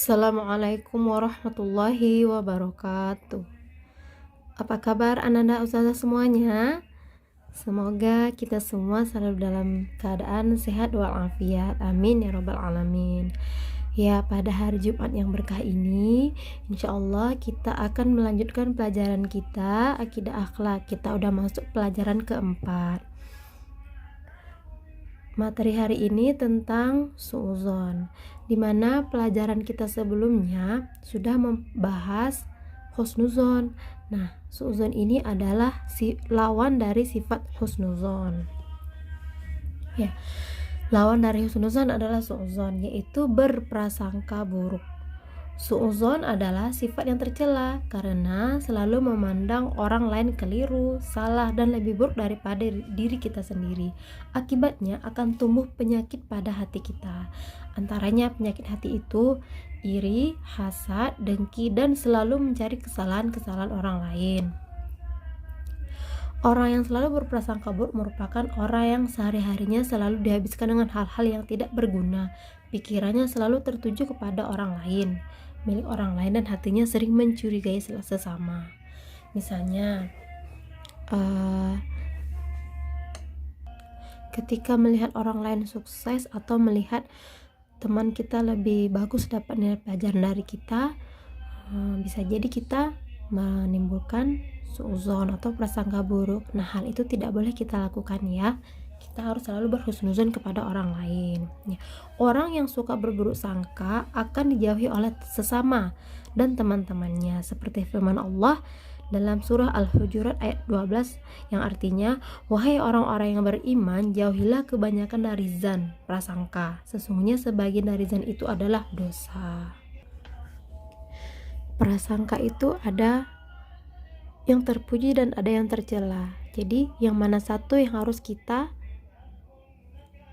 Assalamualaikum warahmatullahi wabarakatuh. Apa kabar anak-anak ustazah semuanya? Semoga kita semua selalu dalam keadaan sehat walafiat. Amin ya rabbal alamin. Ya, pada hari Jumat yang berkah ini, insya Allah kita akan melanjutkan pelajaran kita akidah akhlak. Kita udah masuk pelajaran keempat. Materi hari ini tentang su'udzon, di mana pelajaran kita sebelumnya sudah membahas husnuzon. Nah, su'udzon ini adalah lawan dari sifat husnuzon. Ya, lawan dari husnuzon adalah su'udzon, yaitu berprasangka buruk. Su'udzon adalah sifat yang tercela karena selalu memandang orang lain keliru, salah, dan lebih buruk daripada diri kita sendiri. Akibatnya akan tumbuh penyakit pada hati kita. Antaranya penyakit hati itu iri, hasad, dengki, dan selalu mencari kesalahan-kesalahan orang lain. Orang yang selalu berprasangka buruk merupakan orang yang sehari-harinya selalu dihabiskan dengan hal-hal yang tidak berguna. Pikirannya selalu tertuju kepada orang lain, milik orang lain, dan hatinya sering mencurigai sesama. Misalnya, ketika melihat orang lain sukses atau melihat teman kita lebih bagus dapat nilai pelajaran dari kita, bisa jadi kita menimbulkan su'udzon atau prasangka buruk. Nah, hal itu tidak boleh kita lakukan ya. Kita harus selalu berhusnuzon kepada orang lain. Orang yang suka berburuk sangka akan dijauhi oleh sesama dan teman-temannya, seperti firman Allah dalam surah Al-Hujurat ayat 12 yang artinya, wahai orang-orang yang beriman, jauhilah kebanyakan dari zan, prasangka. Sesungguhnya sebagian dari zan itu adalah dosa. Prasangka itu ada yang terpuji dan ada yang tercela. Jadi yang mana satu yang harus kita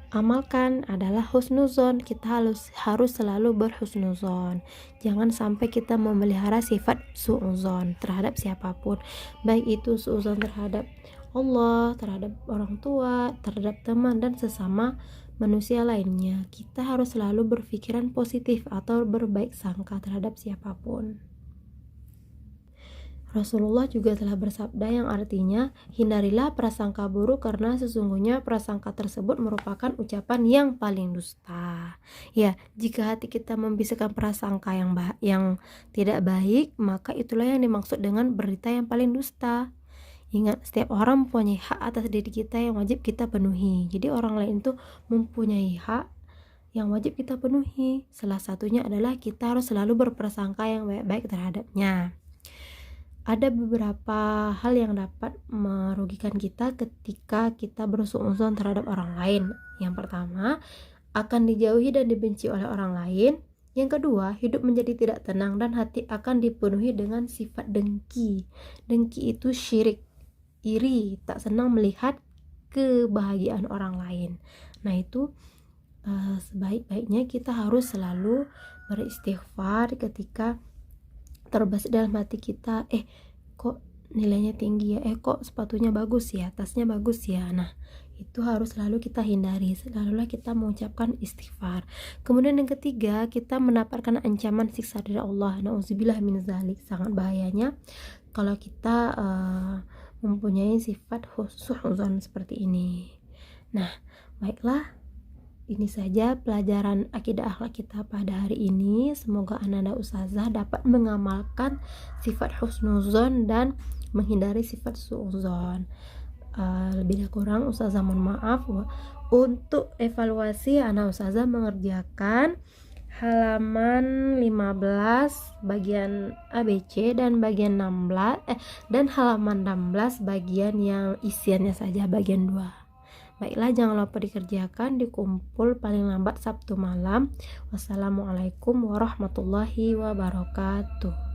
amalkan adalah husnuzon. Kita harus selalu berhusnuzon. Jangan sampai kita memelihara sifat su'udzon terhadap siapapun, baik itu su'udzon terhadap Allah, terhadap orang tua, terhadap teman, dan sesama manusia lainnya. Kita harus selalu berpikiran positif atau berbaik sangka terhadap siapapun. Rasulullah juga telah bersabda yang artinya, hindarilah prasangka buruk karena sesungguhnya prasangka tersebut merupakan ucapan yang paling dusta. Ya, jika hati kita membisikkan prasangka yang tidak baik, maka itulah yang dimaksud dengan berita yang paling dusta. Ingat, setiap orang mempunyai hak atas diri kita yang wajib kita penuhi. Jadi orang lain itu mempunyai hak yang wajib kita penuhi. Salah satunya adalah kita harus selalu berprasangka yang baik-baik terhadapnya. Ada beberapa hal yang dapat merugikan kita ketika kita bersuudzon terhadap orang lain. Yang pertama, akan dijauhi dan dibenci oleh orang lain. Yang kedua, hidup menjadi tidak tenang dan hati akan dipenuhi dengan sifat dengki. Dengki itu syirik, iri, tak senang melihat kebahagiaan orang lain. Nah, itu sebaik-baiknya kita harus selalu beristighfar ketika terbesit dalam hati kita, kok nilainya tinggi ya, kok sepatunya bagus ya, tasnya bagus ya. Nah, itu harus selalu kita hindari. Selalulah kita mengucapkan istighfar. Kemudian yang ketiga, kita mendapatkan ancaman siksa dari Allah. Nauzubillah min dzalik. Sangat bahayanya kalau kita mempunyai sifat su'udzon seperti ini. Nah, baiklah, ini saja pelajaran akidah akhlak kita pada hari ini. Semoga anak-anak ustazah dapat mengamalkan sifat husnuzon dan menghindari sifat su'udzon. Lebih dan kurang ustazah mohon maaf. Untuk evaluasi, anak ustazah mengerjakan halaman 15 bagian ABC dan bagian 16 dan halaman 16 bagian yang isiannya saja bagian 2. Baiklah, jangan lupa dikerjakan, dikumpul paling lambat Sabtu malam. Wassalamualaikum warahmatullahi wabarakatuh.